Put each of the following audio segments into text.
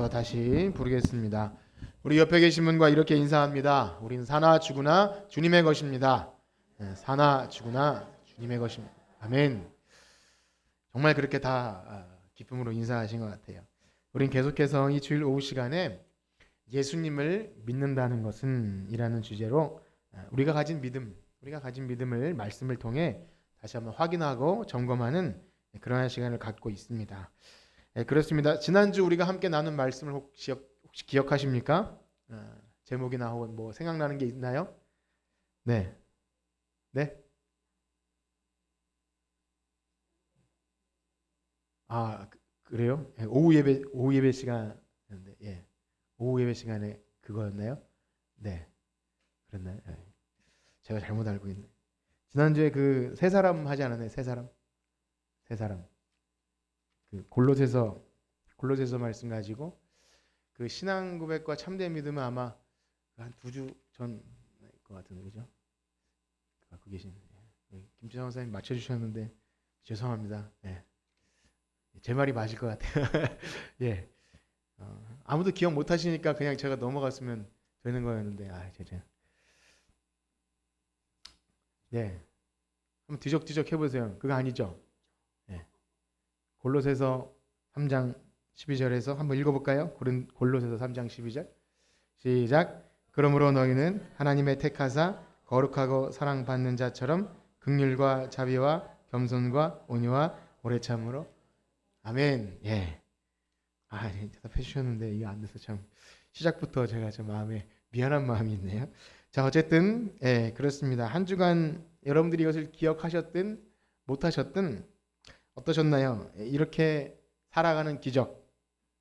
더 다시 부르겠습니다. 우리 옆에 계신 분과 이렇게 인사합니다. 우리는 사나 죽으나 주님의 것입니다. 사나 죽으나 주님의 것입니다. 아멘. 정말 그렇게 다 기쁨으로 인사하신 것 같아요. 우린 계속해서 이 주일 오후 시간에 예수님을 믿는다는 것은 이라는 주제로 우리가 가진 믿음을 말씀을 통해 다시 한번 확인하고 점검하는 그러한 시간을 갖고 있습니다. 그렇습니다. 지난주 우리가 함께 나눈 말씀을 혹시 기억하십니까? 제목이나 혹은 뭐 생각나는 게 있나요? 네. 네? 그래요? 오후 예배 시간인데, 예. 오후 예배 시간에 그거였나요? 네. 그랬나요? 예. 제가 잘못 알고 있네. 지난주에 그 세 사람 하지 않았나요? 세 사람. 그 골로새서 말씀 가지고 그 신앙 고백과 참된 믿음은 아마 한 2주 전일 것 같은데, 그죠? 갖고 계신 김지성 선생님 맞춰주셨는데 죄송합니다. 예. 제 말이 맞을 것 같아요. 예. 아무도 기억 못 하시니까 그냥 제가 넘어갔으면 되는 거였는데, 제가. 네. 한번 뒤적뒤적 해보세요. 그거 아니죠? 예. 골로새서 3장 12절에서 한번 읽어볼까요? 골로새서 3장 12절 시작. 그러므로 너희는 하나님의 택하사 거룩하고 사랑받는 자처럼 긍휼과 자비와 겸손과 온유와 오래 참으로 아멘. 예. 대답해 주셨는데 이거 안 돼서 참 시작부터 제가 좀 마음에 미안한 마음이 있네요. 자, 어쨌든 그렇습니다. 한 주간 여러분들이 이것을 기억하셨든 못하셨든 어떠셨나요? 이렇게 살아가는 기적,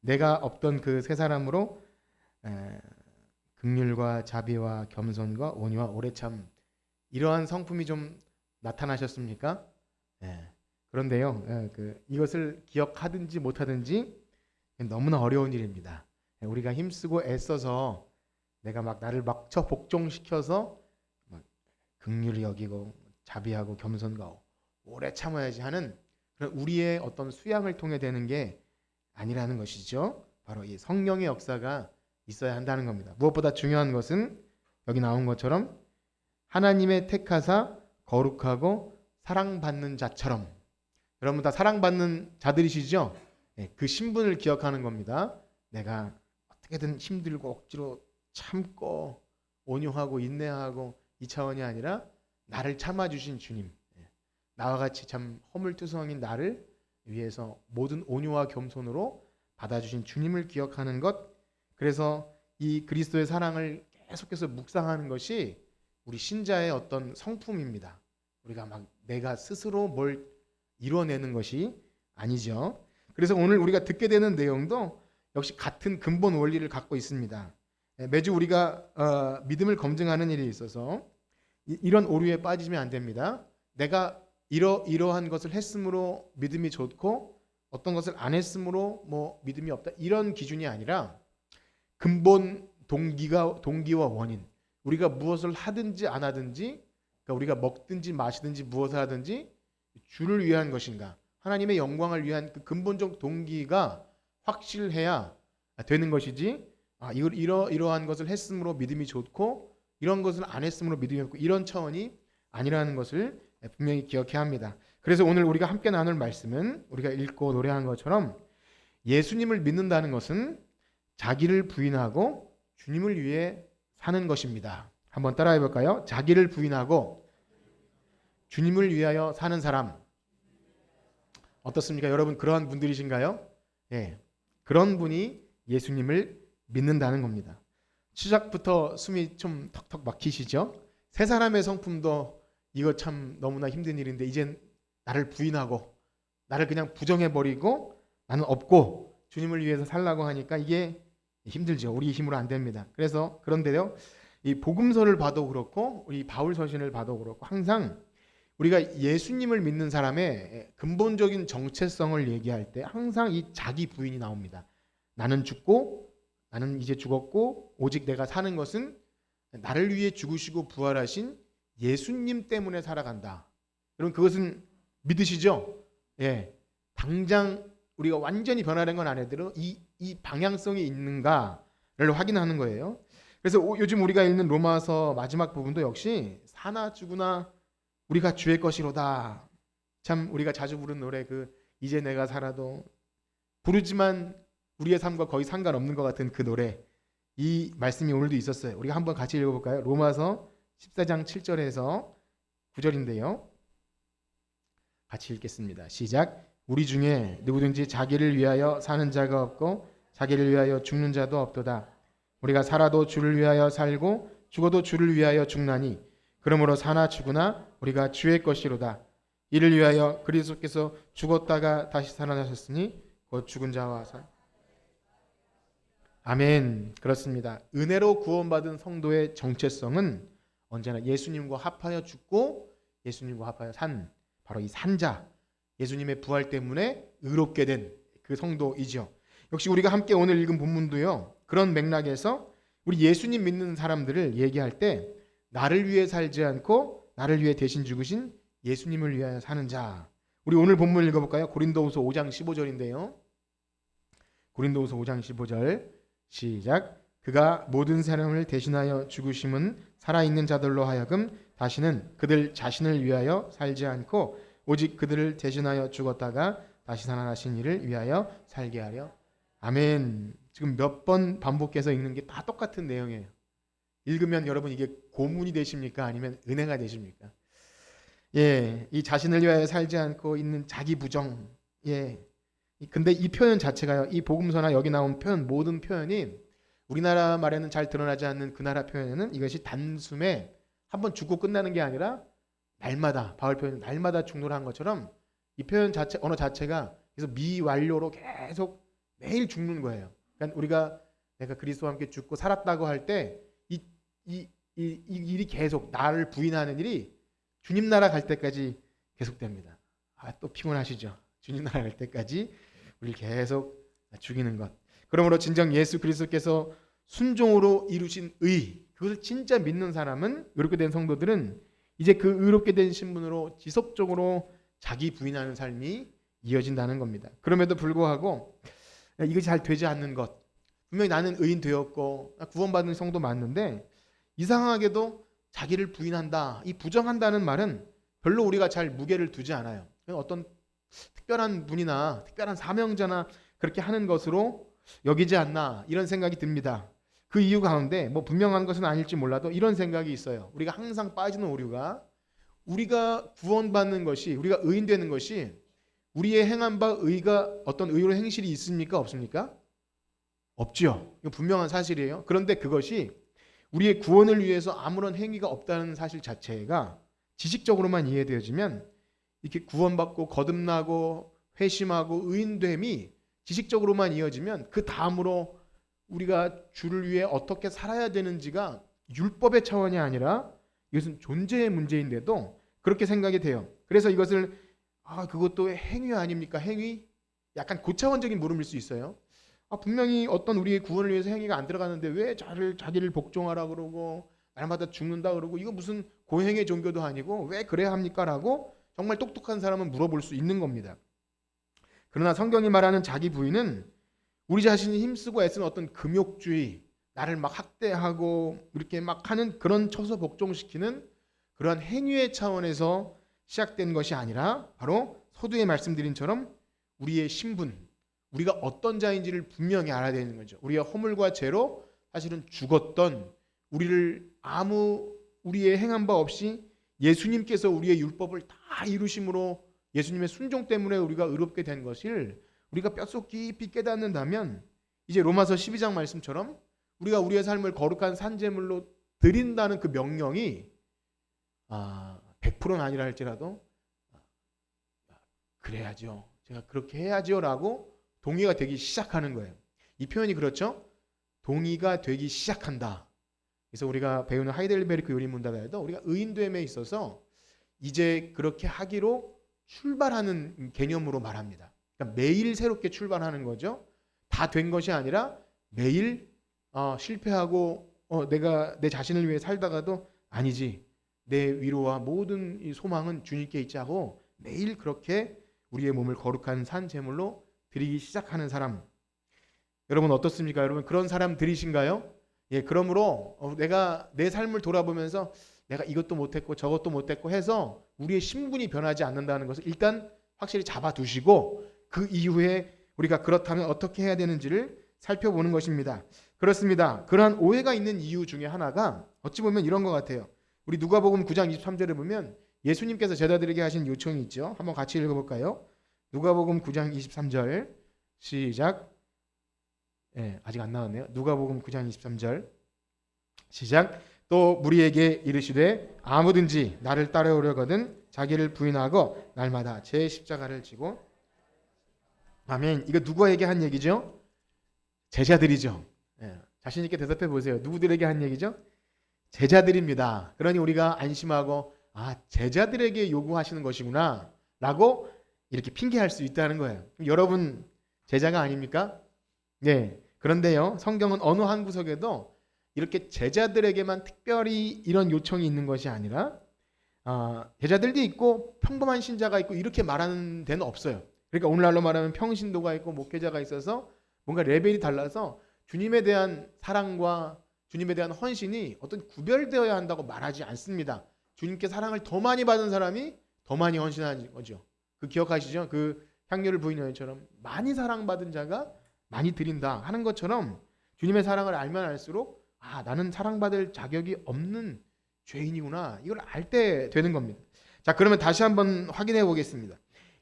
내가 없던 그 세 사람으로 긍휼과 자비와 겸손과 온유와 오래 참 이러한 성품이 좀 나타나셨습니까? 그런데요, 이것을 기억하든지 못하든지 너무나 어려운 일입니다. 우리가 힘쓰고 애써서 내가 막 나를 막쳐 복종시켜서 막 긍휼히 여기고 자비하고 겸손과 오래 참아야지 하는 그런 우리의 어떤 수양을 통해 되는 게 아니라는 것이죠. 바로 이 성령의 역사가 있어야 한다는 겁니다. 무엇보다 중요한 것은 여기 나온 것처럼 하나님의 택하사 거룩하고 사랑받는 자처럼, 여러분 다 사랑받는 자들이시죠? 그 신분을 기억하는 겁니다. 내가 어떻게든 힘들고 억지로 참고 온유하고 인내하고 이 차원이 아니라 나를 참아주신 주님, 나와 같이 참 허물투성인 나를 위해서 모든 온유와 겸손으로 받아주신 주님을 기억하는 것, 그래서 이 그리스도의 사랑을 계속해서 묵상하는 것이 우리 신자의 어떤 성품입니다. 우리가 막 내가 스스로 뭘 이뤄내는 것이 아니죠. 그래서 오늘 우리가 듣게 되는 내용도 역시 같은 근본 원리를 갖고 있습니다. 매주 우리가 믿음을 검증하는 일에 있어서 이런 오류에 빠지면 안 됩니다. 내가 이러한 것을 했으므로 믿음이 좋고 어떤 것을 안 했으므로 뭐 믿음이 없다, 이런 기준이 아니라 근본 동기와 원인, 우리가 무엇을 하든지 안 하든지, 그러니까 우리가 먹든지 마시든지 무엇을 하든지 주를 위한 것인가, 하나님의 영광을 위한 그 근본적 동기가 확실해야 되는 것이지, 이러한 것을 했으므로 믿음이 좋고 이런 것을 안 했으므로 믿음이 없고 이런 차원이 아니라는 것을 분명히 기억해야 합니다. 그래서 오늘 우리가 함께 나눌 말씀은 우리가 읽고 노래한 것처럼 예수님을 믿는다는 것은 자기를 부인하고 주님을 위해 사는 것입니다. 한번 따라해 볼까요? 자기를 부인하고 주님을 위하여 사는 사람. 어떻습니까? 여러분 그러한 분들이신가요? 그런 분이 예수님을 믿는다는 겁니다. 시작부터 숨이 좀 턱턱 막히시죠? 세 사람의 성품도 이거 참 너무나 힘든 일인데 이젠 나를 부인하고 나를 그냥 부정해버리고 나는 없고 주님을 위해서 살라고 하니까 이게 힘들죠. 우리 힘으로 안 됩니다. 그런데요, 이 복음서를 봐도 그렇고 우리 바울 서신을 봐도 그렇고 항상 우리가 예수님을 믿는 사람의 근본적인 정체성을 얘기할 때 항상 이 자기 부인이 나옵니다. 나는 이제 죽었고 오직 내가 사는 것은 나를 위해 죽으시고 부활하신 예수님 때문에 살아간다. 여러분 그것은 믿으시죠? 당장 우리가 완전히 변화된 건 아니더라도 이 방향성이 있는가를 확인하는 거예요. 그래서 요즘 우리가 읽는 로마서 마지막 부분도 역시 사나 죽으나 우리가 주의 것이로다. 참 우리가 자주 부르는 노래 그 이제 내가 살아도 부르지만 우리의 삶과 거의 상관없는 것 같은 그 노래, 이 말씀이 오늘도 있었어요. 우리가 한번 같이 읽어볼까요? 로마서 14장 7절에서 9절인데요. 같이 읽겠습니다. 시작. 우리 중에 누구든지 자기를 위하여 사는 자가 없고 자기를 위하여 죽는 자도 없도다. 우리가 살아도 주를 위하여 살고 죽어도 주를 위하여 죽나니 그러므로 사나 죽으나 우리가 주의 것이로다. 이를 위하여 그리스도께서 죽었다가 다시 살아나셨으니 곧 죽은 자와 아멘. 그렇습니다. 은혜로 구원받은 성도의 정체성은 언제나 예수님과 합하여 죽고 예수님과 합하여 산 바로 이 산자, 예수님의 부활 때문에 의롭게 된 그 성도이죠. 역시 우리가 함께 오늘 읽은 본문도요. 그런 맥락에서 우리 예수님 믿는 사람들을 얘기할 때 나를 위해 살지 않고 나를 위해 대신 죽으신 예수님을 위하여 사는 자. 우리 오늘 본문 읽어볼까요? 고린도후서 5장 15절인데요. 고린도후서 5장 15절 시작. 그가 모든 사람을 대신하여 죽으심은 살아있는 자들로 하여금 다시는 그들 자신을 위하여 살지 않고 오직 그들을 대신하여 죽었다가 다시 살아나신 이를 위하여 살게 하려. 아멘. 지금 몇 번 반복해서 읽는 게 다 똑같은 내용이에요. 읽으면 여러분 이게 고문이 되십니까? 아니면 은혜가 되십니까? 예, 이 자신을 위하여 살지 않고 있는 자기 부정. 예. 근데 이 표현 자체가요. 이 복음서나 여기 나온 표현 모든 표현이 우리나라 말에는 잘 드러나지 않는 그 나라 표현에는 이것이 단숨에 한번 죽고 끝나는 게 아니라 날마다 바울 표현 날마다 죽노라 한 것처럼 이 표현 자체 언어 자체가 그래서 미완료로 계속 매일 죽는 거예요. 그러니까 우리가 내가 그리스도와 함께 죽고 살았다고 할 때 이 일이 계속 나를 부인하는 일이 주님 나라 갈 때까지 계속됩니다. 또 피곤하시죠? 주님 나라 갈 때까지 우리를 계속 죽이는 것. 그러므로 진정 예수 그리스도께서 순종으로 이루신 의, 그것을 진짜 믿는 사람은, 의롭게 된 성도들은 이제 그 의롭게 된 신분으로 지속적으로 자기 부인하는 삶이 이어진다는 겁니다. 그럼에도 불구하고 이것이 잘 되지 않는 것, 분명히 나는 의인 되었고 구원받은 성도 맞는데 이상하게도 자기를 부인한다, 이 부정한다는 말은 별로 우리가 잘 무게를 두지 않아요. 어떤 특별한 분이나 특별한 사명자나 그렇게 하는 것으로 여기지 않나 이런 생각이 듭니다. 그 이유 가운데 뭐 분명한 것은 아닐지 몰라도 이런 생각이 있어요. 우리가 항상 빠지는 오류가, 우리가 구원받는 것이, 우리가 의인 되는 것이 우리의 행한 바 의가 어떤 의로 행실이 있습니까? 없습니까? 없죠. 이거 분명한 사실이에요. 그런데 그것이 우리의 구원을 위해서 아무런 행위가 없다는 사실 자체가 지식적으로만 이해되어지면 이렇게 구원받고 거듭나고 회심하고 의인됨이 지식적으로만 이어지면 그 다음으로 우리가 주를 위해 어떻게 살아야 되는지가 율법의 차원이 아니라 이것은 존재의 문제인데도 그렇게 생각이 돼요. 그래서 이것을 그것도 행위 아닙니까? 행위? 약간 고차원적인 물음일 수 있어요. 분명히 어떤 우리의 구원을 위해서 행위가 안 들어가는데 왜 자기를 복종하라 그러고 날마다 죽는다 그러고 이거 무슨 고행의 종교도 아니고 왜 그래야 합니까? 라고 정말 똑똑한 사람은 물어볼 수 있는 겁니다. 그러나 성경이 말하는 자기 부인은 우리 자신이 힘쓰고 애쓰는 어떤 금욕주의, 나를 막 학대하고 이렇게 막 하는 그런 처소 복종시키는 그러한 행위의 차원에서 시작된 것이 아니라 바로 서두에 말씀드린처럼 우리의 신분, 우리가 어떤 자인지를 분명히 알아야 되는 거죠. 우리의 허물과 죄로 사실은 죽었던 우리를 우리의 행한 바 없이 예수님께서 우리의 율법을 다 이루심으로 예수님의 순종 때문에 우리가 의롭게 된 것을 우리가 뼛속 깊이 깨닫는다면 이제 로마서 12장 말씀처럼 우리가 우리의 삶을 거룩한 산제물로 드린다는 그 명령이 100%는 아니라 할지라도 그래야죠. 제가 그렇게 해야죠 라고 동의가 되기 시작하는 거예요. 이 표현이 그렇죠? 동의가 되기 시작한다. 그래서 우리가 배우는 하이델베르크 요리문답에도 우리가 의인됨에 있어서 이제 그렇게 하기로 출발하는 개념으로 말합니다. 그러니까 매일 새롭게 출발하는 거죠. 다 된 것이 아니라 매일 실패하고 내가 내 자신을 위해 살다가도 아니지. 내 위로와 모든 이 소망은 주님께 있지 하고 매일 그렇게 우리의 몸을 거룩한 산 제물로 드리기 시작하는 사람. 여러분 어떻습니까? 여러분 그런 사람들이신가요? 예, 그러므로 내가 내 삶을 돌아보면서 내가 이것도 못했고 저것도 못했고 해서 우리의 신분이 변하지 않는다는 것을 일단 확실히 잡아두시고 그 이후에 우리가 그렇다면 어떻게 해야 되는지를 살펴보는 것입니다. 그렇습니다. 그러한 오해가 있는 이유 중에 하나가 어찌 보면 이런 것 같아요. 우리 누가복음 9장 23절에 보면 예수님께서 제자들에게 하신 요청이 있죠. 한번 같이 읽어볼까요? 누가복음 9장 23절 시작. 예, 아직 안 나왔네요. 누가복음 9장 23절 시작. 또 무리에게 이르시되 아무든지 나를 따라오려거든 자기를 부인하고 날마다 제 십자가를 지고. 아멘. 이거 누구에게 한 얘기죠? 제자들이죠. 예, 자신 있게 대답해 보세요. 누구들에게 한 얘기죠? 제자들입니다. 그러니 우리가 안심하고 제자들에게 요구하시는 것이구나 라고 이렇게 핑계할 수 있다는 거예요. 여러분 제자가 아닙니까? 네. 그런데요, 성경은 어느 한 구석에도 이렇게 제자들에게만 특별히 이런 요청이 있는 것이 아니라 제자들도 있고 평범한 신자가 있고 이렇게 말하는 데는 없어요. 그러니까 오늘날로 말하면 평신도가 있고 목회자가 있어서 뭔가 레벨이 달라서 주님에 대한 사랑과 주님에 대한 헌신이 어떤 구별되어야 한다고 말하지 않습니다. 주님께 사랑을 더 많이 받은 사람이 더 많이 헌신하는 거죠. 그 기억하시죠? 그 향료를 부인 여인처럼 많이 사랑받은 자가 많이 드린다 하는 것처럼 주님의 사랑을 알면 알수록 나는 사랑받을 자격이 없는 죄인이구나 이걸 알 때 되는 겁니다. 자, 그러면 다시 한번 확인해 보겠습니다.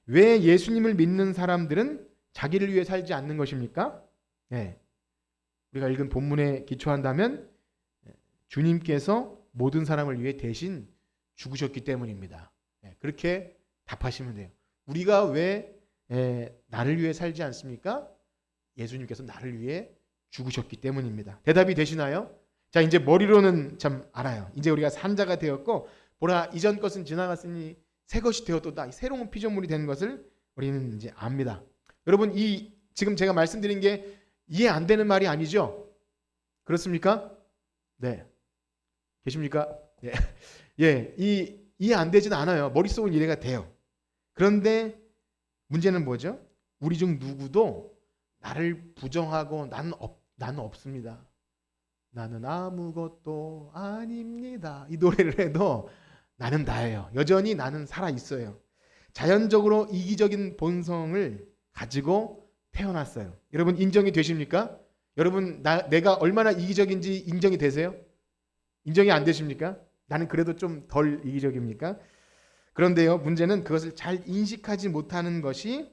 왜 예수님을 믿는 사람들은 자기를 위해 살지 않는 것입니까? 네. 우리가 읽은 본문에 기초한다면 주님께서 모든 사람을 위해 대신 죽으셨기 때문입니다. 네. 그렇게 답하시면 돼요. 우리가 왜 나를 위해 살지 않습니까? 예수님께서 나를 위해 죽으셨기 때문입니다. 대답이 되시나요? 자, 이제 머리로는 참 알아요. 이제 우리가 산자가 되었고 보라 이전 것은 지나갔으니 새 것이 되었도다. 새로운 피조물이 된 것을 우리는 이제 압니다. 여러분 이 지금 제가 말씀드린 게 이해 안 되는 말이 아니죠? 그렇습니까? 네. 계십니까? 예. 예, 이해 안 되진 않아요. 머릿속은 이해가 돼요. 그런데 문제는 뭐죠? 우리 중 누구도 나를 부정하고 나는 없습니다. 나는 아무것도 아닙니다. 이 노래를 해도 나는 나예요. 여전히 나는 살아 있어요. 자연적으로 이기적인 본성을 가지고 태어났어요. 여러분 인정이 되십니까? 여러분 내가 얼마나 이기적인지 인정이 되세요? 인정이 안 되십니까? 나는 그래도 좀 덜 이기적입니까? 그런데요, 문제는 그것을 잘 인식하지 못하는 것이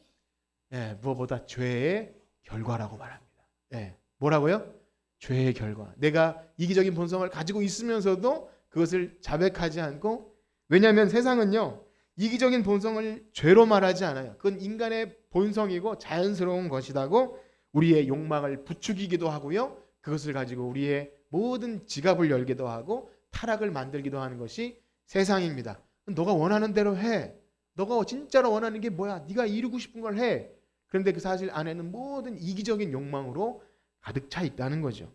무엇보다 죄의 결과라고 말합니다. 뭐라고요? 죄의 결과. 내가 이기적인 본성을 가지고 있으면서도 그것을 자백하지 않고, 왜냐하면 세상은요 이기적인 본성을 죄로 말하지 않아요. 그건 인간의 본성이고 자연스러운 것이라고 우리의 욕망을 부추기기도 하고요, 그것을 가지고 우리의 모든 지갑을 열기도 하고 타락을 만들기도 하는 것이 세상입니다. 너가 원하는 대로 해. 너가 진짜로 원하는 게 뭐야? 네가 이루고 싶은 걸 해. 그런데 그 사실 안에는 모든 이기적인 욕망으로 가득 차 있다는 거죠.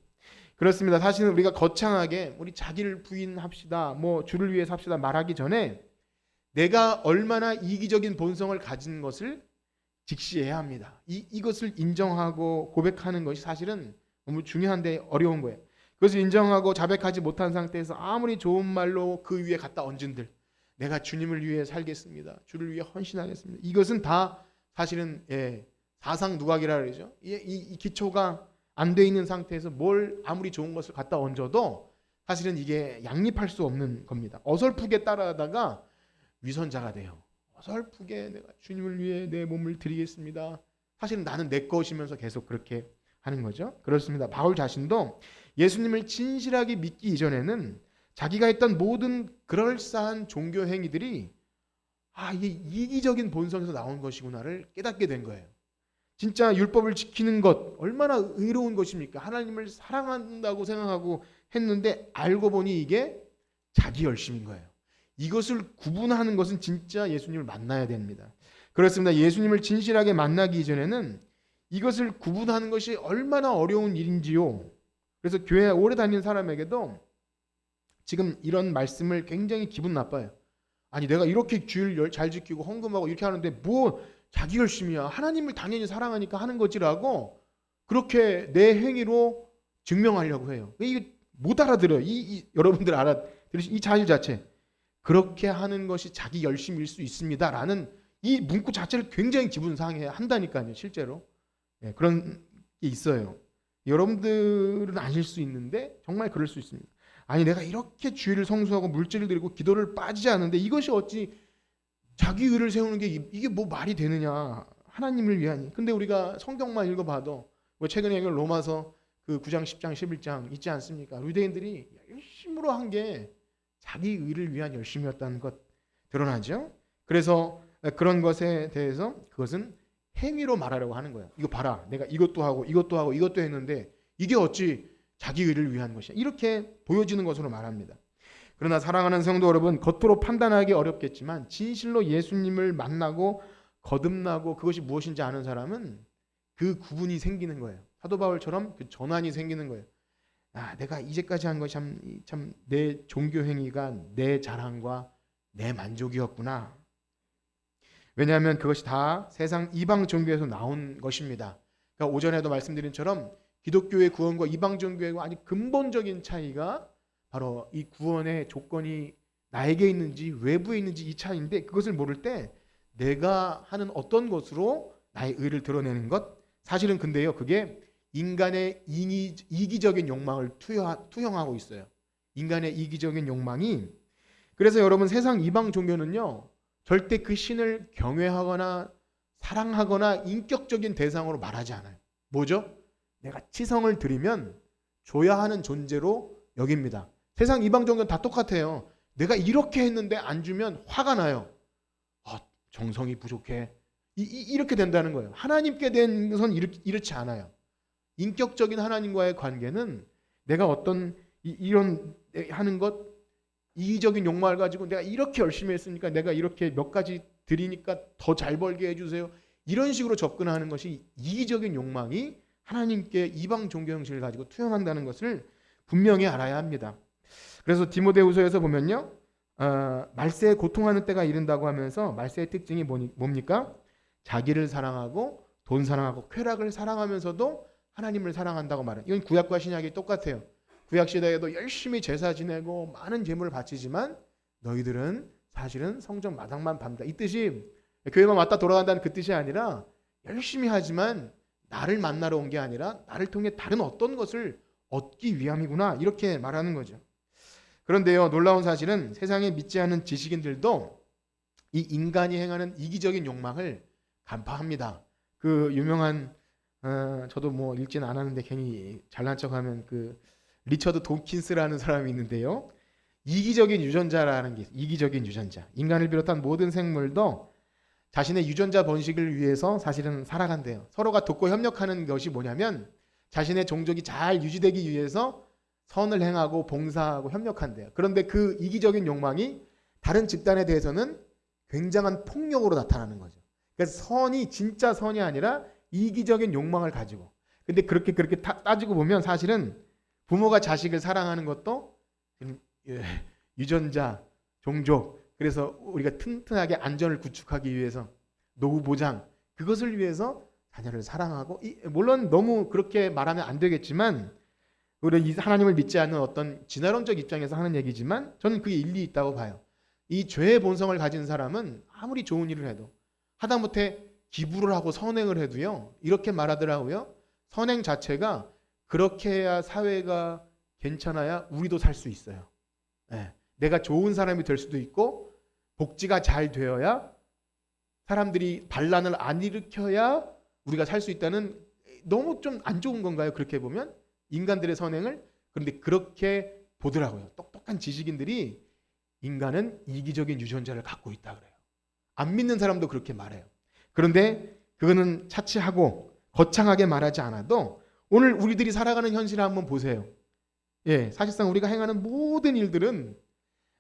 그렇습니다. 사실은 우리가 거창하게 우리 자기를 부인합시다, 주를 위해 삽시다 말하기 전에 내가 얼마나 이기적인 본성을 가진 것을 직시해야 합니다. 이것을 인정하고 고백하는 것이 사실은 너무 중요한데 어려운 거예요. 그것을 인정하고 자백하지 못한 상태에서 아무리 좋은 말로 그 위에 갖다 얹은들, 내가 주님을 위해 살겠습니다, 주를 위해 헌신하겠습니다, 이것은 다 사실은 사상 누각이라 그러죠. 이 기초가 안 돼 있는 상태에서 뭘 아무리 좋은 것을 갖다 얹어도 사실은 이게 양립할 수 없는 겁니다. 어설프게 따라하다가 위선자가 돼요. 어설프게 내가 주님을 위해 내 몸을 드리겠습니다. 사실은 나는 내 것이면서 계속 그렇게 하는 거죠. 그렇습니다. 바울 자신도 예수님을 진실하게 믿기 이전에는 자기가 했던 모든 그럴싸한 종교 행위들이 이게 이기적인 본성에서 나온 것이구나를 깨닫게 된 거예요. 진짜 율법을 지키는 것 얼마나 의로운 것입니까? 하나님을 사랑한다고 생각하고 했는데 알고 보니 이게 자기 열심인 거예요. 이것을 구분하는 것은 진짜 예수님을 만나야 됩니다. 그렇습니다. 예수님을 진실하게 만나기 이전에는 이것을 구분하는 것이 얼마나 어려운 일인지요. 그래서 교회 오래 다니는 사람에게도 지금 이런 말씀을 굉장히 기분 나빠요. 아니 내가 이렇게 주일 잘 지키고 헌금하고 이렇게 하는데 자기 열심이야. 하나님을 당연히 사랑하니까 하는 거지라고 그렇게 내 행위로 증명하려고 해요. 이게 못 알아들어요. 여러분들 알아들으시 이 자질 자체. 그렇게 하는 것이 자기 열심일 수 있습니다라는 이 문구 자체를 굉장히 기분 상해 한다니까요. 실제로. 네, 그런 게 있어요. 여러분들은 아실 수 있는데 정말 그럴 수 있습니다. 아니 내가 이렇게 주일을 성수하고 물질을 드리고 기도를 빠지지 않는데 이것이 어찌 자기 의를 세우는 게 이게 뭐 말이 되느냐. 하나님을 위하니. 근데 우리가 성경만 읽어봐도 뭐 최근에 로마서 그 9장 10장 11장 있지 않습니까? 유대인들이 열심으로 한 게 자기 의를 위한 열심이었다는 것 드러나죠. 그래서 그런 것에 대해서 그것은 행위로 말하려고 하는 거예요. 이거 봐라. 내가 이것도 하고 이것도 하고 이것도 했는데 이게 어찌 자기 의를 위한 것이야. 이렇게 보여지는 것으로 말합니다. 그러나 사랑하는 성도 여러분, 겉으로 판단하기 어렵겠지만 진실로 예수님을 만나고 거듭나고 그것이 무엇인지 아는 사람은 그 구분이 생기는 거예요. 사도 바울처럼 그 전환이 생기는 거예요. 아, 내가 이제까지 한 것이 참 내 종교 행위가 내 자랑과 내 만족이었구나. 왜냐하면 그것이 다 세상 이방 종교에서 나온 것입니다. 그러니까 오전에도 말씀드린 처럼 기독교의 구원과 이방 종교의 아주 근본적인 차이가 바로 이 구원의 조건이 나에게 있는지 외부에 있는지 이 차이인데 그것을 모를 때 내가 하는 어떤 것으로 나의 의를 드러내는 것 사실은 근데요 그게 인간의 이기적인 욕망을 투영하고 있어요. 인간의 이기적인 욕망이 그래서 여러분 세상 이방 종교는요 절대 그 신을 경외하거나 사랑하거나 인격적인 대상으로 말하지 않아요. 뭐죠? 내가 치성을 드리면 줘야 하는 존재로 여깁니다. 세상 이방 종교는 다 똑같아요. 내가 이렇게 했는데 안 주면 화가 나요. 아, 정성이 부족해. 이렇게 된다는 거예요. 하나님께 대한 것은 이렇지 않아요. 인격적인 하나님과의 관계는 내가 어떤 이런 하는 것 이기적인 욕망을 가지고 내가 이렇게 열심히 했으니까 내가 이렇게 몇 가지 드리니까 더 잘 벌게 해주세요. 이런 식으로 접근하는 것이 이기적인 욕망이 하나님께 이방 종교 형식을 가지고 투영한다는 것을 분명히 알아야 합니다. 그래서 디모데후서에서 보면요. 말세에 고통하는 때가 이른다고 하면서 말세의 특징이 뭡니까? 자기를 사랑하고 돈 사랑하고 쾌락을 사랑하면서도 하나님을 사랑한다고 말해요. 이건 구약과 신약이 똑같아요. 구약 시대에도 열심히 제사 지내고 많은 제물을 바치지만 너희들은 사실은 성전 마당만 밟는다. 이 뜻이 교회만 왔다 돌아간다는 그 뜻이 아니라 열심히 하지만 나를 만나러 온 게 아니라 나를 통해 다른 어떤 것을 얻기 위함이구나 이렇게 말하는 거죠. 그런데요 놀라운 사실은 세상에 믿지 않는 지식인들도 이 인간이 행하는 이기적인 욕망을 간파합니다. 그 유명한 저도 뭐 읽지는 않았는데 괜히 잘난 척하면 그 리처드 돈킨스라는 사람이 있는데요. 이기적인 유전자라는 게 있어요. 이기적인 유전자. 인간을 비롯한 모든 생물도 자신의 유전자 번식을 위해서 사실은 살아간대요. 서로가 돕고 협력하는 것이 뭐냐면 자신의 종족이 잘 유지되기 위해서 선을 행하고 봉사하고 협력한대요. 그런데 그 이기적인 욕망이 다른 집단에 대해서는 굉장한 폭력으로 나타나는 거죠. 그래서 선이 진짜 선이 아니라 이기적인 욕망을 가지고. 근데 그렇게 따지고 보면 사실은 부모가 자식을 사랑하는 것도 유전자, 종족, 그래서 우리가 튼튼하게 안전을 구축하기 위해서 노후 보장, 그것을 위해서 자녀를 사랑하고 물론 너무 그렇게 말하면 안 되겠지만 우리 하나님을 믿지 않는 어떤 진화론적 입장에서 하는 얘기지만 저는 그게 일리 있다고 봐요. 이 죄의 본성을 가진 사람은 아무리 좋은 일을 해도 하다못해 기부를 하고 선행을 해도요 이렇게 말하더라고요. 선행 자체가 그렇게 해야 사회가 괜찮아야 우리도 살 수 있어요. 네. 내가 좋은 사람이 될 수도 있고 복지가 잘 되어야 사람들이 반란을 안 일으켜야 우리가 살 수 있다는 너무 좀 안 좋은 건가요? 그렇게 보면 인간들의 선행을 그런데 그렇게 보더라고요. 똑똑한 지식인들이 인간은 이기적인 유전자를 갖고 있다 그래요. 안 믿는 사람도 그렇게 말해요. 그런데 그거는 차치하고 거창하게 말하지 않아도 오늘 우리들이 살아가는 현실을 한번 보세요. 예, 사실상 우리가 행하는 모든 일들은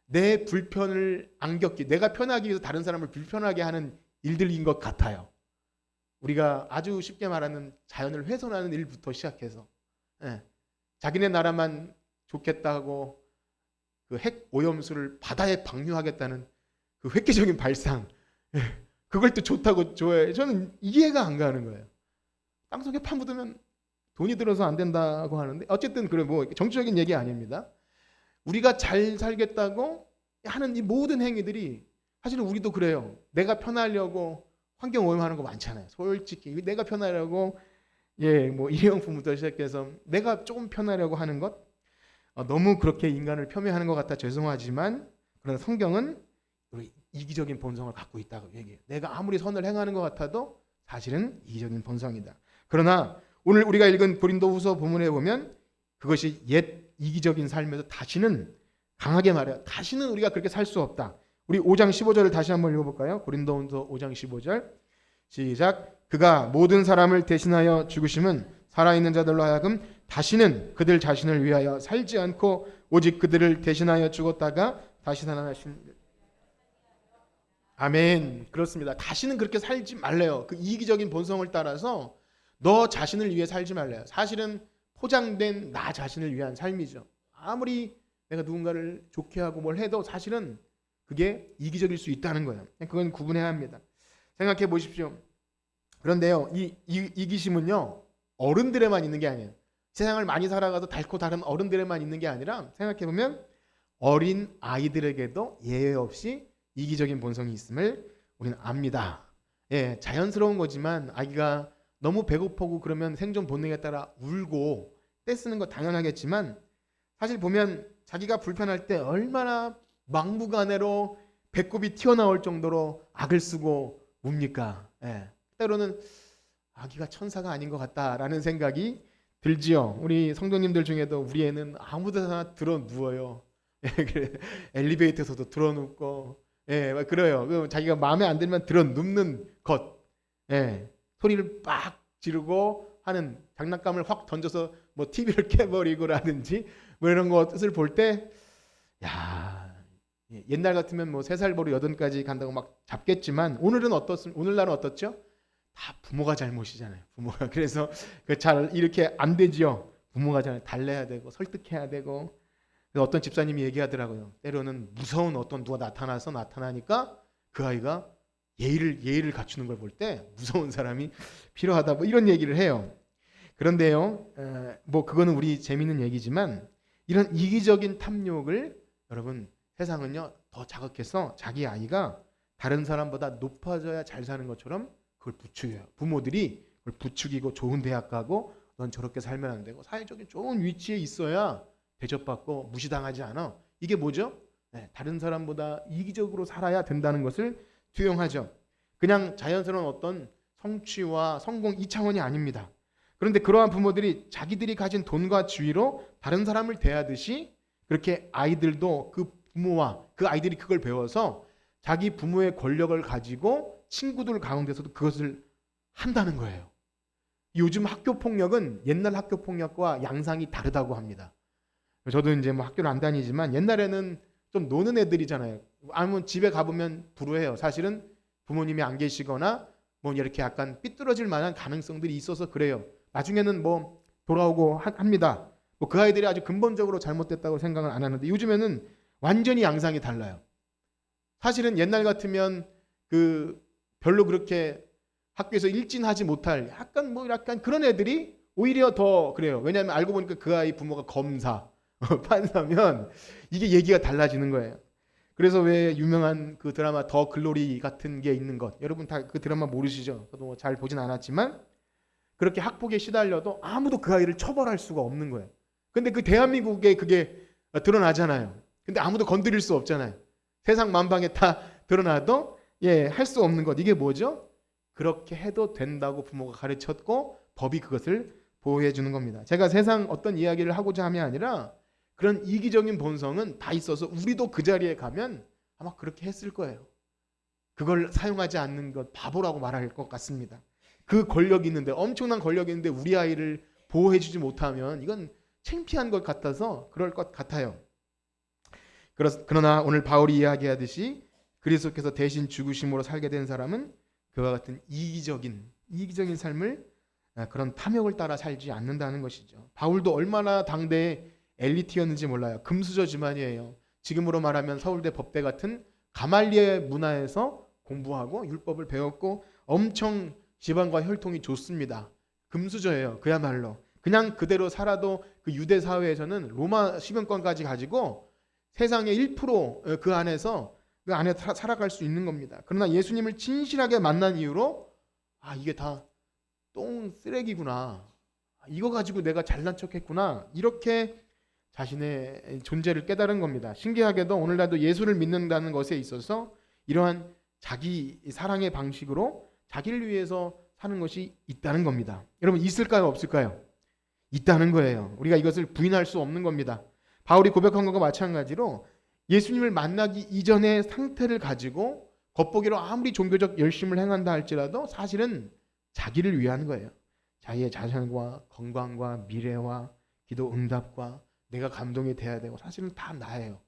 내 불편을 안 겪기, 내가 편하기 위해서 다른 사람을 불편하게 하는 일들인 것 같아요. 우리가 아주 쉽게 말하는 자연을 훼손하는 일부터 시작해서 자기네 나라만 좋겠다고 그 핵 오염수를 바다에 방류하겠다는 그 획기적인 발상, 그걸 또 좋다고 좋아해. 저는 이해가 안 가는 거예요. 땅속에 파묻으면 돈이 들어서 안 된다고 하는데 어쨌든 그래 뭐 정치적인 얘기 아닙니다. 우리가 잘 살겠다고 하는 이 모든 행위들이 사실은 우리도 그래요. 내가 편하려고 환경 오염하는 거 많잖아요. 솔직히 내가 편하려고 뭐 일회용품부터 시작해서 내가 조금 편하려고 하는 것 너무 그렇게 인간을 폄훼하는 것 같아 죄송하지만 그러나 성경은 우리 이기적인 본성을 갖고 있다고 얘기해요. 내가 아무리 선을 행하는 것 같아도 사실은 이기적인 본성이다. 그러나 오늘 우리가 읽은 고린도후서 본문에 보면 그것이 옛 이기적인 삶에서 다시는 강하게 말해요. 다시는 우리가 그렇게 살 수 없다. 우리 5장 15절을 다시 한번 읽어볼까요? 고린도후서 5장 15절 시작. 그가 모든 사람을 대신하여 죽으심은 살아있는 자들로 하여금 다시는 그들 자신을 위하여 살지 않고 오직 그들을 대신하여 죽었다가 다시 살아나신. 아멘. 그렇습니다. 다시는 그렇게 살지 말래요. 그 이기적인 본성을 따라서 너 자신을 위해 살지 말래요. 사실은 포장된 나 자신을 위한 삶이죠. 아무리 내가 누군가를 좋게 하고 뭘 해도 사실은 그게 이기적일 수 있다는 거예요. 그건 구분해야 합니다. 생각해 보십시오. 그런데요, 이 이기심은요 어른들에만 있는 게 아니에요. 세상을 많이 살아가도 닳고 다른 어른들에만 있는 게 아니라 생각해 보면 어린 아이들에게도 예외 없이 이기적인 본성이 있음을 우리는 압니다. 자연스러운 거지만 아기가 너무 배고프고 그러면 생존 본능에 따라 울고 떼쓰는 거 당연하겠지만 사실 보면 자기가 불편할 때 얼마나 막무가내로 배꼽이 튀어나올 정도로 악을 쓰고 웁니까? 때로는 아기가 천사가 아닌 것 같다라는 생각이 들지요. 우리 성도님들 중에도 우리 애는 아무데나 들어 누워요. 엘리베이터에서도 들어 눕고, 그래요. 자기가 마음에 안 들면 들어 눕는 것, 소리를 빡 지르고 하는 장난감을 확 던져서 뭐 TV를 깨버리고라든지 뭐 이런 것을 볼 때, 야, 옛날 같으면 뭐 3살 버릇 8까지 간다고 막 잡겠지만 오늘날은 어떻죠? 다 부모가 잘못이잖아요. 부모가 그래서 잘 이렇게 안 되지요. 부모가 잘 달래야 되고 설득해야 되고. 어떤 집사님이 얘기하더라고요. 때로는 무서운 어떤 누가 나타나니까 그 아이가 예의를 갖추는 걸 볼 때 무서운 사람이 필요하다. 뭐 이런 얘기를 해요. 그런데요, 뭐 그거는 우리 재밌는 얘기지만 이런 이기적인 탐욕을 여러분 세상은요 더 자극해서 자기 아이가 다른 사람보다 높아져야 잘 사는 것처럼 그걸 부추겨요. 부모들이 그걸 부추기고 좋은 대학 가고 넌 저렇게 살면 안 되고 사회적인 좋은 위치에 있어야 대접받고 무시당하지 않아. 이게 뭐죠? 다른 사람보다 이기적으로 살아야 된다는 것을 투영하죠. 그냥 자연스러운 어떤 성취와 성공 이 차원이 아닙니다. 그런데 그러한 부모들이 자기들이 가진 돈과 지위로 다른 사람을 대하듯이 그렇게 아이들도 그 부모와 그 아이들이 그걸 배워서 자기 부모의 권력을 가지고 친구들 가운데서도 그것을 한다는 거예요. 요즘 학교 폭력은 옛날 학교 폭력과 양상이 다르다고 합니다. 저도 이제 뭐 학교를 안 다니지만 옛날에는 좀 노는 애들이잖아요. 아니면 집에 가보면 불우해요. 사실은 부모님이 안 계시거나 뭐 이렇게 약간 삐뚤어질 만한 가능성들이 있어서 그래요. 나중에는 뭐 돌아오고 합니다. 뭐 그 아이들이 아주 근본적으로 잘못됐다고 생각은 안 하는데 요즘에는 완전히 양상이 달라요. 사실은 옛날 같으면 별로 그렇게 학교에서 일진하지 못할 약간 그런 애들이 오히려 더 그래요. 왜냐하면 알고 보니까 그 아이 부모가 검사, 판사면 이게 얘기가 달라지는 거예요. 그래서 왜 유명한 그 드라마 더 글로리 같은 게 있는 것 여러분 다 그 드라마 모르시죠? 저도 뭐 잘 보진 않았지만 그렇게 학폭에 시달려도 아무도 그 아이를 처벌할 수가 없는 거예요. 근데 그 대한민국에 그게 드러나잖아요. 근데 아무도 건드릴 수 없잖아요. 세상 만방에 다 드러나도 할 수 없는 것. 이게 뭐죠? 그렇게 해도 된다고 부모가 가르쳤고 법이 그것을 보호해 주는 겁니다. 제가 세상 어떤 이야기를 하고자 함이 아니라 그런 이기적인 본성은 다 있어서 우리도 그 자리에 가면 아마 그렇게 했을 거예요. 그걸 사용하지 않는 것 바보라고 말할 것 같습니다. 그 권력이 있는데 엄청난 권력이 있는데 우리 아이를 보호해 주지 못하면 이건 창피한 것 같아서 그럴 것 같아요. 그러나 오늘 바울이 이야기하듯이 그리스도께서 대신 죽으심으로 살게 된 사람은 그와 같은 이기적인 삶을 그런 탐욕을 따라 살지 않는다는 것이죠. 바울도 얼마나 당대의 엘리트였는지 몰라요. 금수저 집안이에요. 지금으로 말하면 서울대 법대 같은 가말리엘 문화에서 공부하고 율법을 배웠고 엄청 지방과 혈통이 좋습니다. 금수저예요. 그야말로. 그냥 그대로 살아도 그 유대 사회에서는 로마 시민권까지 가지고 세상의 1%그 안에서 그 안에 살아갈 수 있는 겁니다. 그러나 예수님을 진실하게 만난 이후로 이게 다 똥 쓰레기구나. 이거 가지고 내가 잘난 척했구나. 이렇게 자신의 존재를 깨달은 겁니다. 신기하게도 오늘날도 예수를 믿는다는 것에 있어서 이러한 자기 사랑의 방식으로 자기를 위해서 사는 것이 있다는 겁니다. 여러분 있을까요? 없을까요? 있다는 거예요. 우리가 이것을 부인할 수 없는 겁니다. 바울이 고백한 것과 마찬가지로 예수님을 만나기 이전의 상태를 가지고 겉보기로 아무리 종교적 열심을 행한다 할지라도 사실은 자기를 위한 거예요. 자기의 자신과 건강과 미래와 기도 응답과 내가 감동이 돼야 되고 사실은 다 나예요.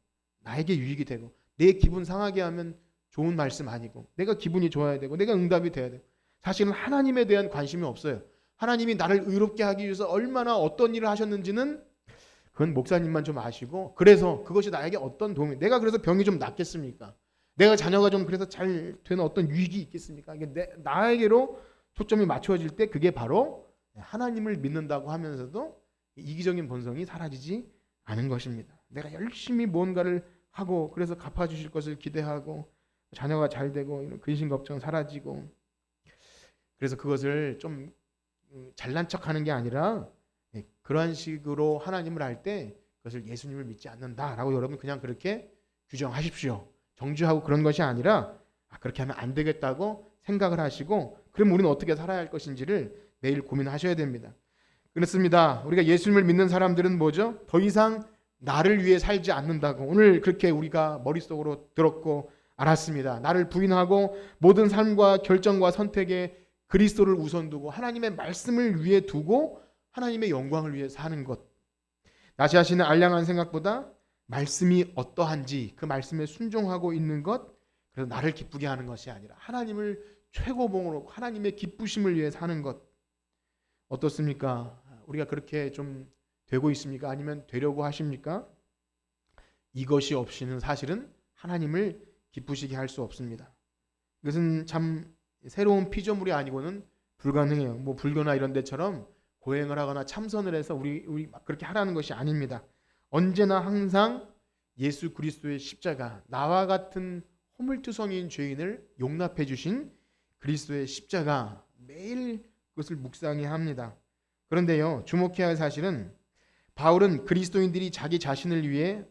나에게 유익이 되고 내 기분 상하게 하면 좋은 말씀 아니고 내가 기분이 좋아야 되고 내가 응답이 돼야 되고 사실은 하나님에 대한 관심이 없어요. 하나님이 나를 의롭게 하기 위해서 얼마나 어떤 일을 하셨는지는 그건 목사님만 좀 아시고 그래서 그것이 나에게 어떤 도움이 내가 그래서 병이 좀 낫겠습니까? 내가 자녀가 좀 그래서 잘 되는 어떤 유익이 있겠습니까? 이게 나에게로 초점이 맞춰질 때 그게 바로 하나님을 믿는다고 하면서도 이기적인 본성이 사라지지 않은 것입니다. 내가 열심히 무언가를 하고 그래서 갚아주실 것을 기대하고 자녀가 잘 되고 이런 근심 걱정 사라지고 그래서 그것을 좀 잘난 척하는 게 아니라 그러한 식으로 하나님을 할 때 그것을 예수님을 믿지 않는다라고 여러분 그냥 그렇게 규정하십시오. 정죄하고 그런 것이 아니라 그렇게 하면 안 되겠다고 생각을 하시고 그럼 우리는 어떻게 살아야 할 것인지를 매일 고민하셔야 됩니다. 그렇습니다. 우리가 예수님을 믿는 사람들은 뭐죠? 더 이상 나를 위해 살지 않는다고 오늘 그렇게 우리가 머릿속으로 들었고 알았습니다. 나를 부인하고 모든 삶과 결정과 선택에 그리스도를 우선 두고 하나님의 말씀을 위해 두고 하나님의 영광을 위해 사는 것. 나 자신의 알량한 생각보다 말씀이 어떠한지 그 말씀에 순종하고 있는 것 그래서 나를 기쁘게 하는 것이 아니라 하나님을 최고봉으로 하나님의 기쁘심을 위해 사는 것. 어떻습니까? 우리가 그렇게 좀 되고 있습니까? 아니면 되려고 하십니까? 이것이 없이는 사실은 하나님을 기쁘시게 할 수 없습니다. 이것은 참 새로운 피조물이 아니고는 불가능해요. 뭐 불교나 이런 데처럼 고행을 하거나 참선을 해서 우리 막 그렇게 하라는 것이 아닙니다. 언제나 항상 예수 그리스도의 십자가, 나와 같은 허물투성이인 죄인을 용납해 주신 그리스도의 십자가 매일 그것을 묵상해야 합니다. 그런데요, 주목해야 할 사실은 바울은 그리스도인들이 자기 자신을 위해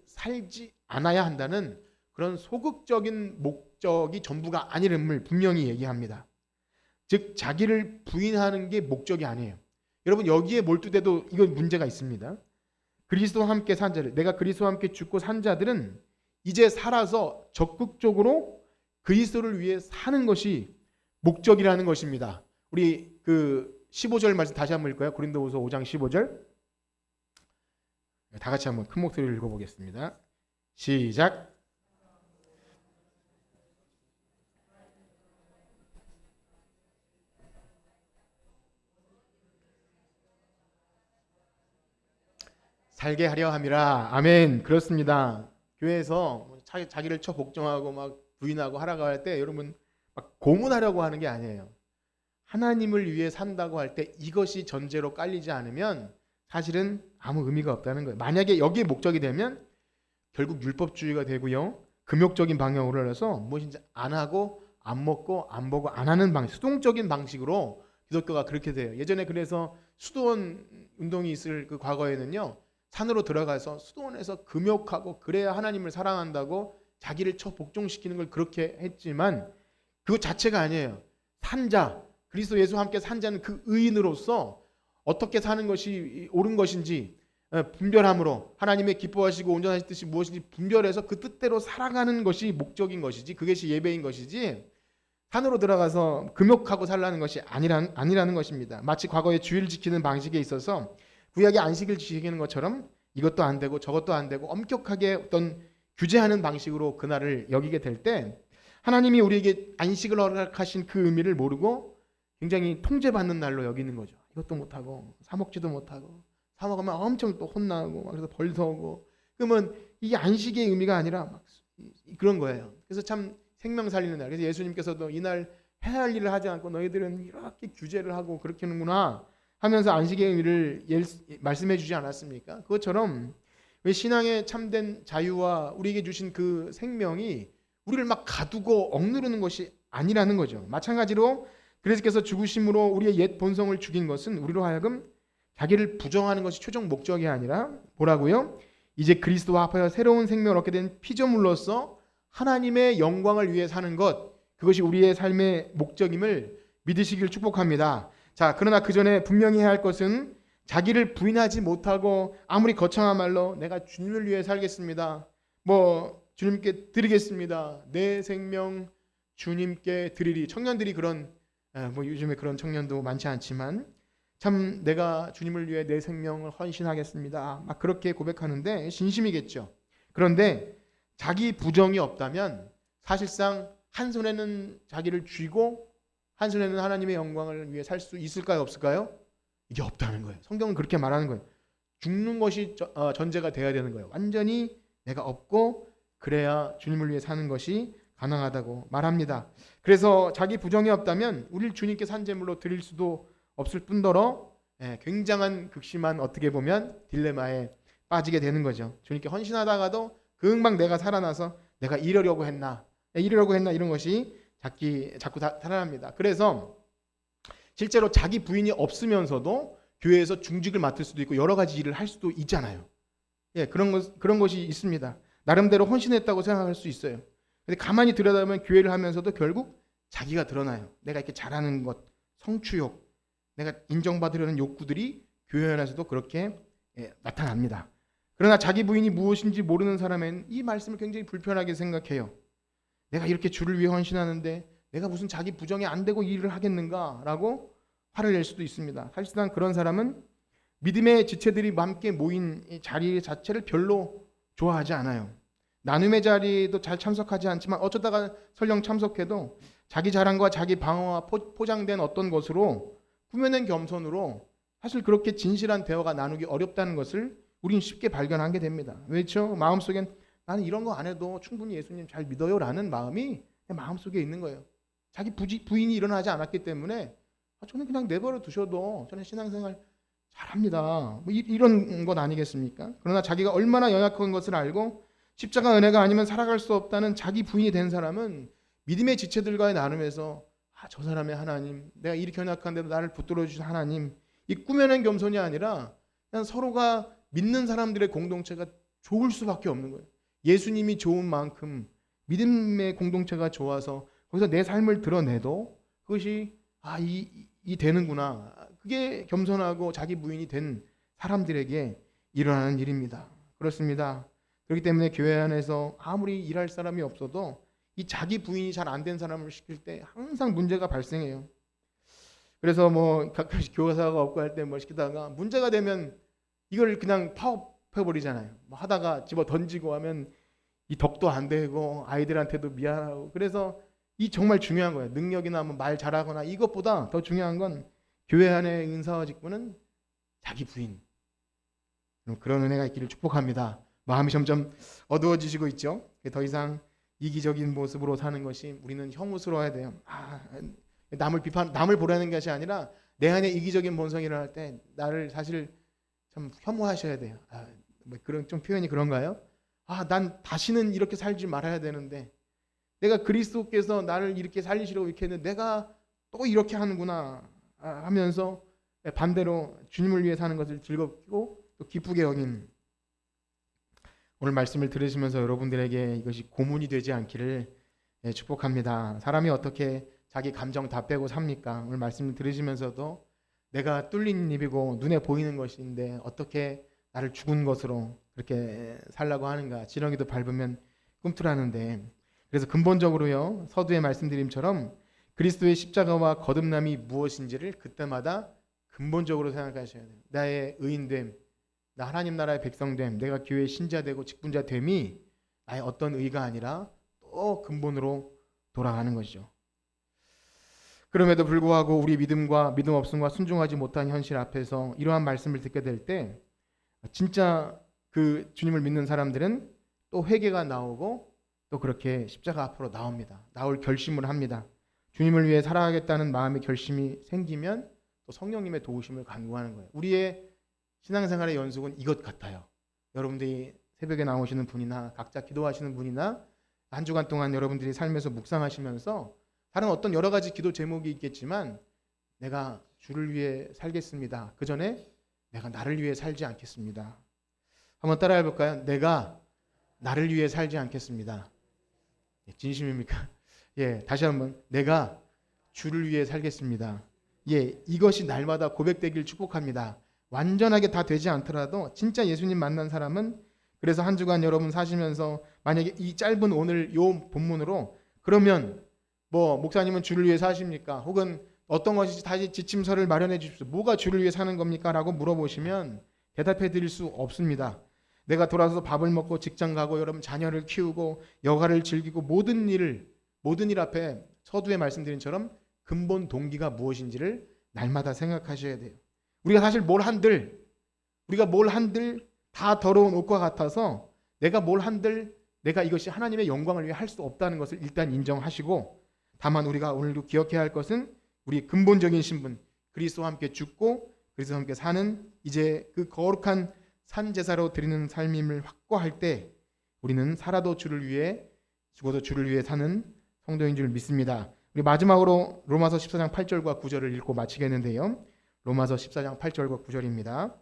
살지 않아야 한다는 그런 소극적인 목적이 전부가 아님을 분명히 얘기합니다. 즉 자기를 부인하는 게 목적이 아니에요. 여러분 여기에 몰두돼도 이건 문제가 있습니다. 그리스도와 함께 산 자들, 내가 그리스도와 함께 죽고 산 자들은 이제 살아서 적극적으로 그리스도를 위해 사는 것이 목적이라는 것입니다. 우리 그 15절 말씀 다시 한번 읽을까요? 고린도후서 5장 15절. 다 같이 한번 큰 목소리로 읽어보겠습니다. 시작. 살게 하려 함이라. 아멘. 그렇습니다. 교회에서 자기를 복종하고 막 부인하고 하라고 할 때 여러분 막 고문하려고 하는 게 아니에요. 하나님을 위해 산다고 할 때 이것이 전제로 깔리지 않으면 사실은 아무 의미가 없다는 거예요. 만약에 여기에 목적이 되면 결국 율법주의가 되고요. 금욕적인 방향으로 흘러서 무엇인지 안 하고 안 먹고 안 보고 안 하는 방식, 수동적인 방식으로 기독교가 그렇게 돼요. 예전에 그래서 수도원 운동이 있을 그 과거에는요. 산으로 들어가서 수도원에서 금욕하고 그래야 하나님을 사랑한다고 자기를 복종시키는 걸 그렇게 했지만 그것 자체가 아니에요. 산자, 그리스도 예수와 함께 산 자는 그 의인으로서 어떻게 사는 것이 옳은 것인지 분별함으로 하나님의 기뻐하시고 온전하신 뜻이 무엇인지 분별해서 그 뜻대로 살아가는 것이 목적인 것이지 그것이 예배인 것이지 산으로 들어가서 금욕하고 살라는 것이 아니라는 것입니다. 마치 과거에 주일을 지키는 방식에 있어서 구약의 안식일 지키는 것처럼 이것도 안 되고 저것도 안 되고 엄격하게 어떤 규제하는 방식으로 그날을 여기게 될 때 하나님이 우리에게 안식을 허락하신 그 의미를 모르고 굉장히 통제받는 날로 여기는 거죠. 이것도 못하고 사 먹지도 못하고 사 먹으면 엄청 또 혼나고 그래서 벌서 오고 그러면 이게 안식의 의미가 아니라 막 그런 거예요. 그래서 참 생명 살리는 날. 그래서 예수님께서도 이날 해야 할 일을 하지 않고 너희들은 이렇게 규제를 하고 그렇게 하는구나 하면서 안식의 의미를 말씀해 주지 않았습니까? 그것처럼 왜 신앙의 참된 자유와 우리에게 주신 그 생명이 우리를 막 가두고 억누르는 것이 아니라는 거죠. 마찬가지로 그리스도께서 죽으심으로 우리의 옛 본성을 죽인 것은 우리로 하여금 자기를 부정하는 것이 최종 목적이 아니라 뭐라고요? 이제 그리스도와 합하여 새로운 생명을 얻게 된 피조물로서 하나님의 영광을 위해 사는 것, 그것이 우리의 삶의 목적임을 믿으시길 축복합니다. 자, 그러나 그 전에 분명히 해야 할 것은 자기를 부인하지 못하고 아무리 거창한 말로 내가 주님을 위해 살겠습니다. 주님께 드리겠습니다. 내 생명 주님께 드리리. 청년들이 그런 요즘에 그런 청년도 많지 않지만 참 내가 주님을 위해 내 생명을 헌신하겠습니다. 막 그렇게 고백하는데 진심이겠죠. 그런데 자기 부정이 없다면 사실상 한 손에는 자기를 쥐고 한 손에는 하나님의 영광을 위해 살 수 있을까요? 없을까요? 이게 없다는 거예요. 성경은 그렇게 말하는 거예요. 죽는 것이 전제가 돼야 되는 거예요. 완전히 내가 없고 그래야 주님을 위해 사는 것이 가능하다고 말합니다. 그래서 자기 부정이 없다면 우리를 주님께 산제물로 드릴 수도 없을 뿐더러 굉장한 극심한 어떻게 보면 딜레마에 빠지게 되는 거죠. 주님께 헌신하다가도 금방 내가 살아나서 내가 이러려고 했나 이런 것이 자꾸 살아납니다. 그래서 실제로 자기 부인이 없으면서도 교회에서 중직을 맡을 수도 있고 여러 가지 일을 할 수도 있잖아요. 그런 것이 있습니다. 나름대로 헌신했다고 생각할 수 있어요. 근데 가만히 들여다보면 교회를 하면서도 결국 자기가 드러나요. 내가 이렇게 잘하는 것, 성취욕, 내가 인정받으려는 욕구들이 교회 안에서도 그렇게 나타납니다. 그러나 자기 부인이 무엇인지 모르는 사람은 이 말씀을 굉장히 불편하게 생각해요. 내가 이렇게 주를 위해 헌신하는데 내가 무슨 자기 부정이 안 되고 이 일을 하겠는가라고 화를 낼 수도 있습니다. 사실상 그런 사람은 믿음의 지체들이 함께 모인 이 자리 자체를 별로 좋아하지 않아요. 나눔의 자리도 잘 참석하지 않지만 어쩌다가 설령 참석해도 자기 자랑과 자기 방어와 포장된 어떤 것으로 꾸며낸 겸손으로 사실 그렇게 진실한 대화가 나누기 어렵다는 것을 우리는 쉽게 발견하게 됩니다. 왜죠? 마음속엔 나는 이런 거 안 해도 충분히 예수님 잘 믿어요 라는 마음이 내 마음속에 있는 거예요. 자기 부인이 일어나지 않았기 때문에 저는 그냥 내버려 두셔도 저는 신앙생활 잘합니다. 이런 것 아니겠습니까? 그러나 자기가 얼마나 연약한 것을 알고 십자가 은혜가 아니면 살아갈 수 없다는 자기 부인이 된 사람은 믿음의 지체들과의 나눔에서 저 사람의 하나님, 내가 이렇게 연약한데도 나를 붙들어 주신 하나님, 이 꾸며낸 겸손이 아니라 그냥 서로가 믿는 사람들의 공동체가 좋을 수밖에 없는 거예요. 예수님이 좋은 만큼 믿음의 공동체가 좋아서 거기서 내 삶을 드러내도 그것이 이 되는구나. 그게 겸손하고 자기 부인이 된 사람들에게 일어나는 일입니다. 그렇습니다. 그렇기 때문에 교회 안에서 아무리 일할 사람이 없어도 이 자기 부인이 잘 안 된 사람을 시킬 때 항상 문제가 발생해요. 그래서 가끔씩 교사가 없고 할 때 시키다가 문제가 되면 이걸 그냥 파업해버리잖아요. 하다가 집어 던지고 하면 이 덕도 안 되고 아이들한테도 미안하고. 그래서 이 정말 중요한 거예요. 능력이나 말 잘하거나 이것보다 더 중요한 건 교회 안의 은사와 직분은 자기 부인. 그런 은혜가 있기를 축복합니다. 마음이 점점 어두워지시고 있죠. 더 이상 이기적인 모습으로 사는 것이 우리는 혐오스러워야 돼요. 남을 보라는 것이 아니라 내 안에 이기적인 본성이 일어날 때 나를 사실 참 혐오하셔야 돼요. 그런 좀 표현이 그런가요? 난 다시는 이렇게 살지 말아야 되는데 내가 그리스도께서 나를 이렇게 살리시려고 이렇게 했는데 내가 또 이렇게 하는구나 하면서 반대로 주님을 위해 사는 것을 즐겁고 또 기쁘게 여긴 오늘 말씀을 들으시면서 여러분들에게 이것이 고문이 되지 않기를 축복합니다. 사람이 어떻게 자기 감정 다 빼고 삽니까? 오늘 말씀을 들으시면서도 내가 뚫린 입이고 눈에 보이는 것인데 어떻게 나를 죽은 것으로 그렇게 살라고 하는가? 지렁이도 밟으면 꿈틀하는데. 그래서 근본적으로요, 서두에 말씀드림처럼 그리스도의 십자가와 거듭남이 무엇인지를 그때마다 근본적으로 생각하셔야 돼요. 나의 의인됨, 나 하나님 나라의 백성됨, 내가 교회의 신자되고 직분자됨이 나의 어떤 의가 아니라 또 근본으로 돌아가는 것이죠. 그럼에도 불구하고 우리 믿음과 믿음 없음과 순종하지 못한 현실 앞에서 이러한 말씀을 듣게 될 때 진짜 그 주님을 믿는 사람들은 또 회개가 나오고 또 그렇게 십자가 앞으로 나옵니다. 나올 결심을 합니다. 주님을 위해 살아가겠다는 마음의 결심이 생기면 또 성령님의 도우심을 간구하는 거예요. 우리의 신앙생활의 연속은 이것 같아요. 여러분들이 새벽에 나오시는 분이나 각자 기도하시는 분이나 한 주간 동안 여러분들이 삶에서 묵상하시면서 다른 어떤 여러 가지 기도 제목이 있겠지만 내가 주를 위해 살겠습니다. 그 전에 내가 나를 위해 살지 않겠습니다. 한번 따라해 볼까요? 내가 나를 위해 살지 않겠습니다. 진심입니까? 예, 다시 한번 내가 주를 위해 살겠습니다. 예, 이것이 날마다 고백되길 축복합니다. 완전하게 다 되지 않더라도 진짜 예수님 만난 사람은 그래서 한 주간 여러분 사시면서 만약에 이 짧은 오늘 요 본문으로 그러면 뭐 목사님은 주를 위해 사십니까? 혹은 어떤 것이 다시 지침서를 마련해 주십시오. 뭐가 주를 위해 사는 겁니까? 라고 물어보시면 대답해 드릴 수 없습니다. 내가 돌아서 밥을 먹고 직장 가고 여러분 자녀를 키우고 여가를 즐기고 모든 일 앞에 서두에 말씀드린 처럼 근본 동기가 무엇인지를 날마다 생각하셔야 돼요. 우리가 사실 우리가 뭘 한들 다 더러운 옷과 같아서 내가 뭘 한들 내가 이것이 하나님의 영광을 위해 할 수 없다는 것을 일단 인정하시고 다만 우리가 오늘도 기억해야 할 것은 우리 근본적인 신분 그리스도와 함께 죽고 그리스도와 함께 사는 이제 그 거룩한 산제사로 드리는 삶임을 확고할 때 우리는 살아도 주를 위해 죽어도 주를 위해 사는 성도인 줄 믿습니다. 우리 마지막으로 로마서 14장 8절과 9절을 읽고 마치겠는데요. 로마서 14장 8절과 9절입니다.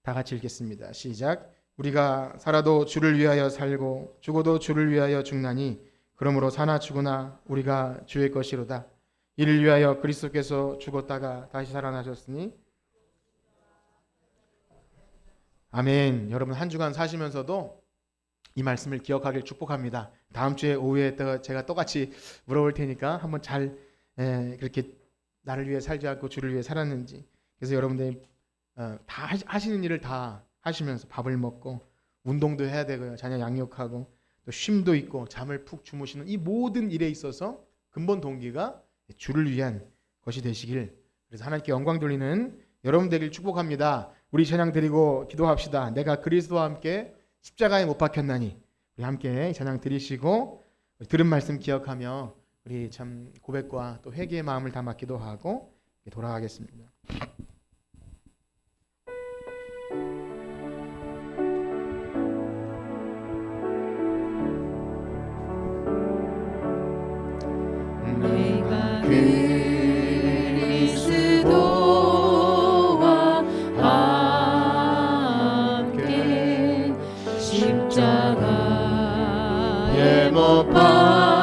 다 같이 읽겠습니다. 시작. 우리가 살아도 주를 위하여 살고 죽어도 주를 위하여 죽나니 그러므로 사나 죽으나 우리가 주의 것이로다. 이를 위하여 그리스도께서 죽었다가 다시 살아나셨으니 아멘. 여러분 한 주간 사시면서도 이 말씀을 기억하길 축복합니다. 다음 주에 오후에 제가 똑같이 물어볼 테니까 한번 잘 그렇게 나를 위해 살지 않고 주를 위해 살았는지. 그래서 여러분들이 다 하시는 일을 다 하시면서 밥을 먹고 운동도 해야 되고요. 자녀 양육하고 또 쉼도 있고 잠을 푹 주무시는 이 모든 일에 있어서 근본 동기가 주를 위한 것이 되시길. 그래서 하나님께 영광 돌리는 여러분 되길 축복합니다. 우리 찬양 드리고 기도합시다. 내가 그리스도와 함께 십자가에 못 박혔나니. 우리 함께 찬양 드리시고 들은 말씀 기억하며 우리 참 고백과 또 회개의 마음을 담아 기도하고 돌아가겠습니다. 내가 그리스도와 함께 십자가에 못 박혔나니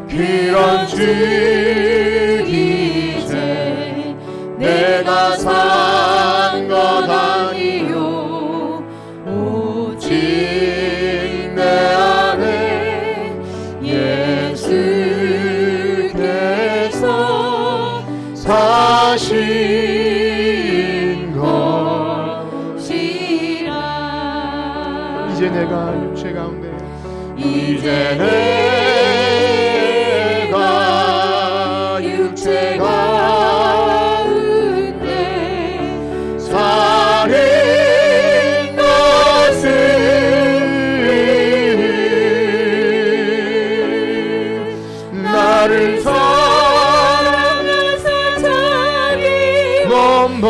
그런 주 이제 내가 산 것 아니요 오직 내 안에 예수께서 사신 것이라. 이제 내가 육체 가운데 이제 내가 육체 가운데 사는 것은 나를 사랑하사 자기 몸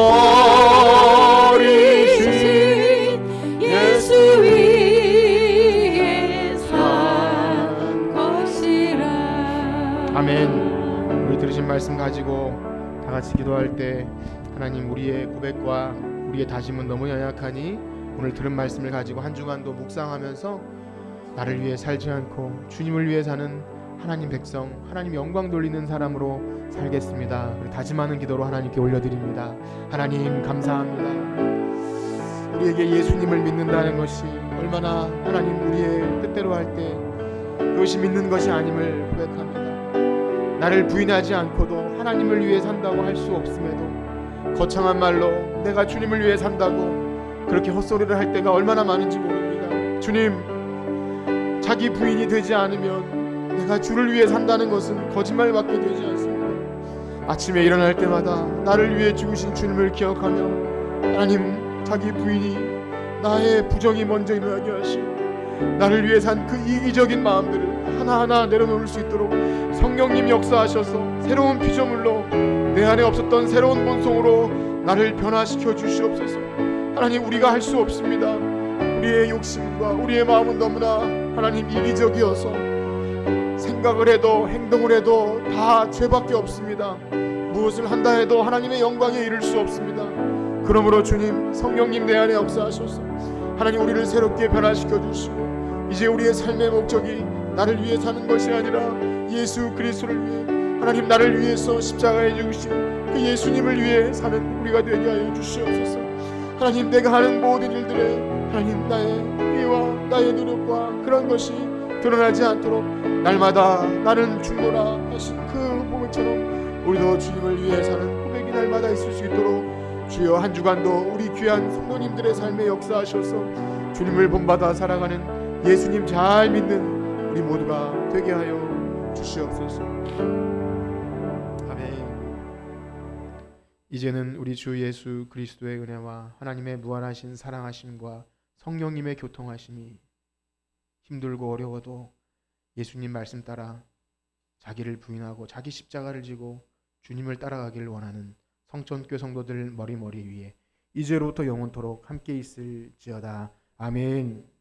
버리신 예수 위에 산 것이라. 아멘. 우리 들으신 말씀 가지고 다 같이 기도할 때 하나님 우리의 고백과 우리의 다짐은 너무 연약하니 오늘 들은 말씀을 가지고 한 주간도 묵상하면서 나를 위해 살지 않고 주님을 위해 사는 하나님 백성, 하나님 영광 돌리는 사람으로 살겠습니다. 우리 다짐하는 기도로 하나님께 올려드립니다. 하나님 감사합니다. 우리에게 예수님을 믿는다는 것이 얼마나 하나님 우리의 뜻대로 할 때 그것이 믿는 것이 아님을 고백합니다. 나를 부인하지 않고도 하나님을 위해 산다고 할 수 없음에도 거창한 말로 내가 주님을 위해 산다고 그렇게 헛소리를 할 때가 얼마나 많은지 모릅니다. 주님, 자기 부인이 되지 않으면 내가 주를 위해 산다는 것은 거짓말밖에 되지 않습니다. 아침에 일어날 때마다 나를 위해 죽으신 주님을 기억하며 하나님 자기 부인이 나의 부정이 먼저 일어나게 하시고 나를 위해 산 그 이기적인 마음들을 하나하나 내려놓을 수 있도록 성령님 역사하셔서 새로운 피조물로 내 안에 없었던 새로운 본성으로 나를 변화시켜 주시옵소서. 하나님 우리가 할 수 없습니다. 우리의 욕심과 우리의 마음은 너무나 하나님 이기적이어서 생각을 해도 행동을 해도 다 죄밖에 없습니다. 무엇을 한다 해도 하나님의 영광에 이를 수 없습니다. 그러므로 주님 성령님 내 안에 역사하셔서 하나님 우리를 새롭게 변화시켜 주시고 이제 우리의 삶의 목적이 나를 위해 사는 것이 아니라 예수 그리스도를 위해 하나님 나를 위해서 십자가에 죽으신 그 예수님을 위해 사는 우리가 되게 하여 주시옵소서. 하나님 내가 하는 모든 일들에 하나님 나의 의와 나의 노력과 그런 것이 드러나지 않도록 날마다 나는 중보라 하신 그 고백처럼 우리도 주님을 위해 사는 고백이 날마다 있을 수 있도록 주여 한 주간도 우리 귀한 성도님들의 삶에 역사하셔서 주님을 본받아 살아가는 예수님 잘 믿는 우리 모두가 되게 하여 주시옵소서. 아멘. 이제는 우리 주 예수 그리스도의 은혜와 하나님의 무한하신 사랑하심과 성령님의 교통하심이 힘들고 어려워도 예수님 말씀 따라 자기를 부인하고 자기 십자가를 지고 주님을 따라가기를 원하는 성전교 성도들 머리 위에 이제로부터 영원토록 함께 있을지어다. 아멘.